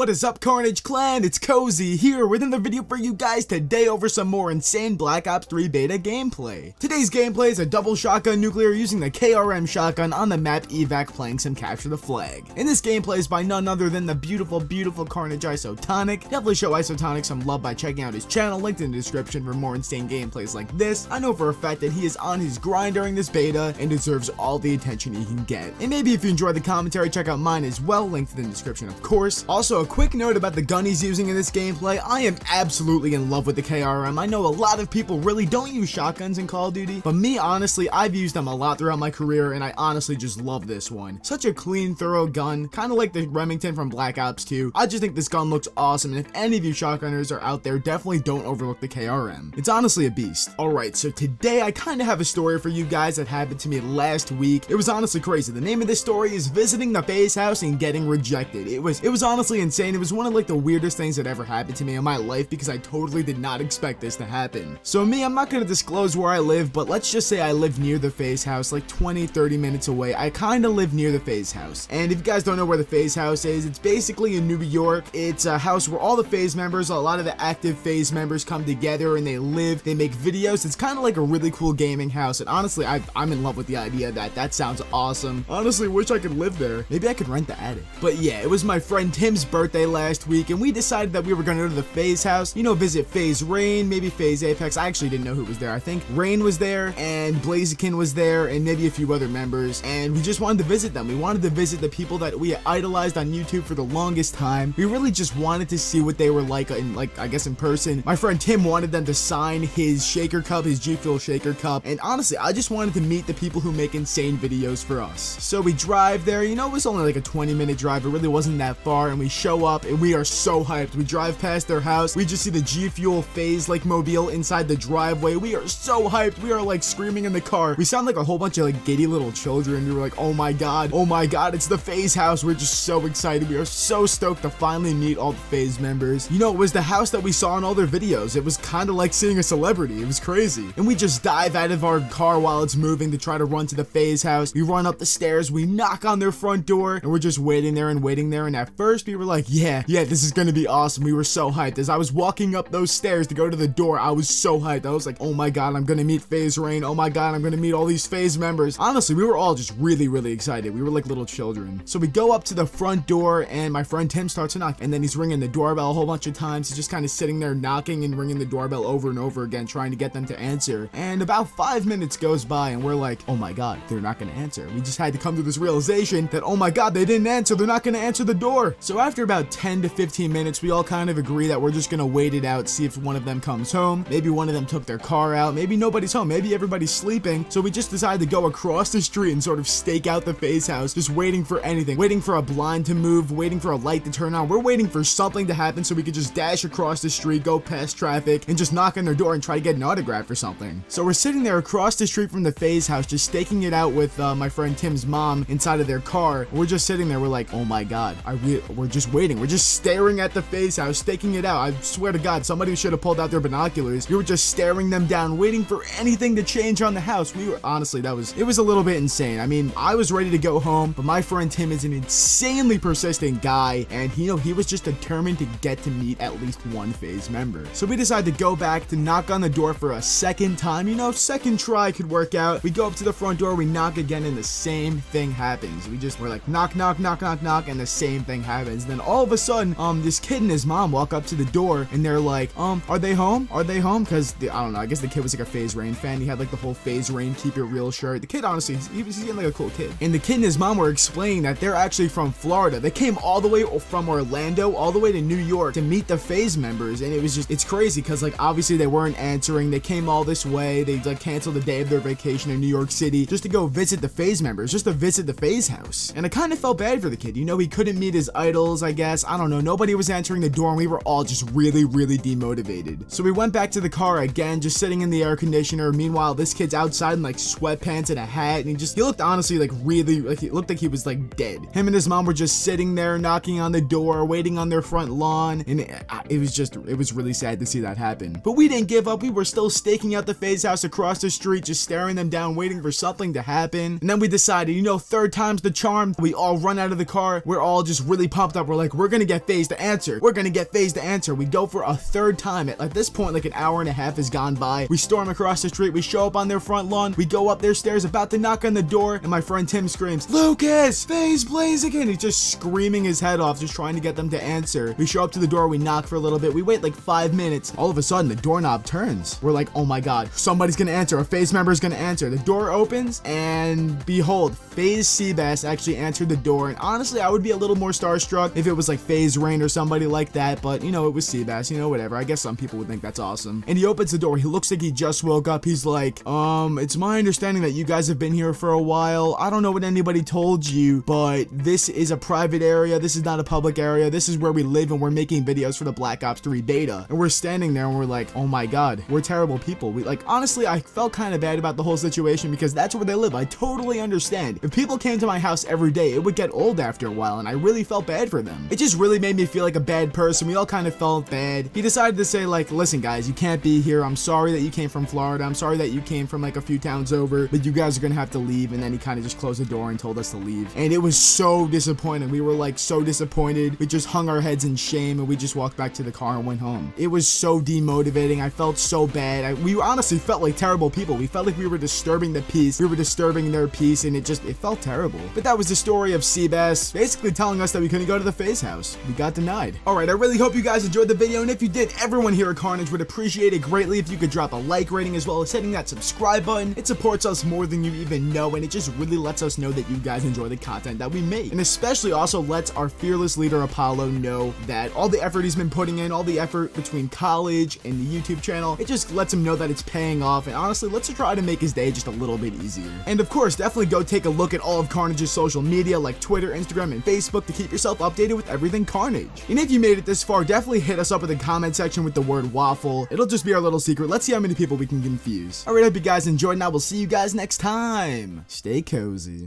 What is up, Carnage Clan? It's Cozy here with another video for you guys today over some more insane Black Ops 3 beta gameplay. Today's gameplay is a double shotgun nuclear using the KRM shotgun on the map Evac playing some Capture the Flag. And this gameplay is by none other than the beautiful Carnage Isotonic. Definitely show Isotonic some love by checking out his channel, linked in the description for more insane gameplays like this. I know for a fact that he is on his grind during this beta and deserves all the attention he can get. And maybe if you enjoyed the commentary, check out mine as well, linked in the description of course. Also, a quick note about the gun he's using in this gameplay. I am absolutely in love with the KRM. I know a lot of people really don't use shotguns in Call of Duty, but me, honestly, I've used them a lot throughout my career, and I honestly just love this one. Such a clean, thorough gun, kind of like the Remington from Black Ops 2. I just think this gun looks awesome, and if any of you shotgunners are out there, definitely don't overlook the KRM. It's honestly a beast. Alright, so today I kind of have a story for you guys that happened to me last week. It was honestly crazy. The name of this story is Visiting the FaZe House and Getting Rejected. It was honestly insane. It was one of like the weirdest things that ever happened to me in my life because I totally did not expect this to happen. So me, I'm not going to disclose where I live, but let's just say I live near the FaZe House, like 20-30 minutes away. I kind of live near the FaZe House. And if you guys don't know where the FaZe House is, it's basically in New York. It's a house where all the FaZe members, a lot of the active FaZe members come together and they live, they make videos. It's kind of like a really cool gaming house. And honestly, I'm in love with the idea of that. That sounds awesome. Honestly, wish I could live there. Maybe I could rent the attic. But yeah, it was my friend Tim's birthday last week, and we decided that we were going to go to the FaZe House, you know, visit FaZe Rain, maybe FaZe Apex. I actually didn't know who was there. I think Rain was there, and Blaziken was there, and maybe a few other members, and we just wanted to visit them. We wanted to visit the people that we idolized on YouTube for the longest time. We really just wanted to see what they were like in, I guess in person. My friend Tim wanted them to sign his shaker cup, his G Fuel shaker cup, and honestly, I just wanted to meet the people who make insane videos for us. So we drive there, you know, it was only like a 20-minute drive. It really wasn't that far, and we show up, and we are so hyped. We drive past their house. We just see the G Fuel FaZe like mobile inside the driveway. We are so hyped. We are like screaming in the car. We sound like a whole bunch of like giddy little children. We were like, oh my god, it's the FaZe house. We're just so excited. We are so stoked to finally meet all the FaZe members. You know, it was the house that we saw in all their videos. It was kind of like seeing a celebrity. It was crazy. And we just dive out of our car while it's moving to try to run to the FaZe house. We run up the stairs. We knock on their front door, and we're just waiting there. And at first we were like, yeah, this is gonna be awesome. We were so hyped. As I was walking up those stairs to go to the door, I was so hyped. I was like, oh my god, I'm gonna meet FaZe Rain. Oh my god, I'm gonna meet all these FaZe members. Honestly, we were all just really excited. We were like little children. So we go up to the front door, and my friend Tim starts to knock, and then he's ringing the doorbell a whole bunch of times. He's just kind of sitting there knocking and ringing the doorbell over and over again, trying to get them to answer. And about 5 minutes goes by, and we're like, oh my god, they're not gonna answer. We just had to come to this realization that, oh my god, they didn't answer. They're not gonna answer the door. So after about 10 to 15 minutes, we all kind of agree that we're just gonna wait it out, see if one of them comes home. Maybe one of them took their car out. Maybe nobody's home. Maybe everybody's sleeping. So we just decided to go across the street and sort of stake out the FaZe house, just waiting for anything, waiting for a blind to move, waiting for a light to turn on. We're waiting for something to happen so we could just dash across the street, go past traffic, and just knock on their door and try to get an autograph or something. So we're sitting there across the street from the FaZe house, just staking it out with my friend Tim's mom inside of their car. We're just sitting there. We're like, oh my god, we're just waiting. We're just staring at the FaZe house, staking it out. I swear to god, somebody should have pulled out their binoculars. We were just staring them down, waiting for anything to change on the house. We were, honestly, it was a little bit insane. I mean, I was ready to go home, but my friend Tim is an insanely persistent guy, and he was just determined to get to meet at least one FaZe member. So we decided to go back to knock on the door for a second time. You know, second try could work out. We go up to the front door, we knock again, and the same thing happens. We're like, knock, and the same thing happens. And then all of a sudden, this kid and his mom walk up to the door, and they're like, are they home? Because I don't know, I guess the kid was like a FaZe Rain fan. He had like the whole FaZe Rain Keep It Real shirt. The kid, honestly, he's getting like a cool kid. And the kid and his mom were explaining that they're actually from Florida. They came all the way from Orlando all the way to New York to meet the FaZe members, and it's crazy because like obviously they weren't answering. They came all this way. They like canceled the day of their vacation in New York City just to go visit the FaZe members, just to visit the FaZe house. And I kind of felt bad for the kid. You know, he couldn't meet his idols, I guess. I don't know. Nobody was answering the door, and we were all just really demotivated. So we went back to the car again, just sitting in the air conditioner. Meanwhile, this kid's outside in like sweatpants and a hat, and he looked honestly like he looked like he was like dead. Him and his mom were just sitting there knocking on the door, waiting on their front lawn, and it was really sad to see that happen. But we didn't give up. We were still staking out the FaZe house across the street, just staring them down, waiting for something to happen. And then we decided, you know, third time's the charm. We all run out of the car. We're all just really pumped up. We're like, we're gonna get FaZe to answer. We're gonna get FaZe to answer. We go for a third time. At this point, like an hour and a half has gone by. We storm across the street. We show up on their front lawn. We go up their stairs, about to knock on the door, and my friend Tim screams, "Lucas, FaZe plays again." He's just screaming his head off, just trying to get them to answer. We show up to the door. We knock for a little bit. We wait like 5 minutes. All of a sudden, the doorknob turns. We're like, oh my god, somebody's gonna answer. A FaZe member is gonna answer. The door opens, and behold, FaZe Seabass actually answered the door. And honestly, I would be a little more starstruck if it was like FaZe Rain or somebody like that, but you know, it was Seabass, you know, whatever. I guess some people would think that's awesome. And he opens the door. He looks like he just woke up. He's like, it's my understanding that you guys have been here for a while. I don't know what anybody told you, but this is a private area. This is not a public area. This is where we live, and we're making videos for the Black Ops 3 beta. And we're standing there and we're like, oh my god, we're terrible people. We like, honestly, I felt kind of bad about the whole situation because that's where they live. I totally understand. If people came to my house every day, it would get old after a while, and I really felt bad for them. It just really made me feel like a bad person. We all kind of felt bad. He decided to say like, listen guys, you can't be here. I'm sorry that you came from Florida. I'm sorry that you came from like a few towns over, but you guys are gonna have to leave. And then he kind of just closed the door and told us to leave. And it was so disappointing. We were like so disappointed. We just hung our heads in shame, and we just walked back to the car and went home. It was so demotivating. I felt so bad. We honestly felt like terrible people. We felt like we were disturbing the peace. We were disturbing their peace, and it felt terrible. But that was the story of Seabass basically telling us that we couldn't go to the FaZe house. We got denied. Alright, I really hope you guys enjoyed the video, and if you did, everyone here at Carnage would appreciate it greatly if you could drop a like rating as well as hitting that subscribe button. It supports us more than you even know, and it just really lets us know that you guys enjoy the content that we make. And especially also lets our fearless leader Apollo know that all the effort he's been putting in, all the effort between college and the YouTube channel, it just lets him know that it's paying off. And honestly, let's try to make his day just a little bit easier. And of course, definitely go take a look at all of Carnage's social media like Twitter, Instagram, and Facebook to keep yourself updated with everything Carnage. And if you made it this far, definitely hit us up in the comment section with the word waffle. It'll just be our little secret. Let's see how many people we can confuse. Alright, hope you guys enjoyed, and I will see you guys next time. Stay cozy.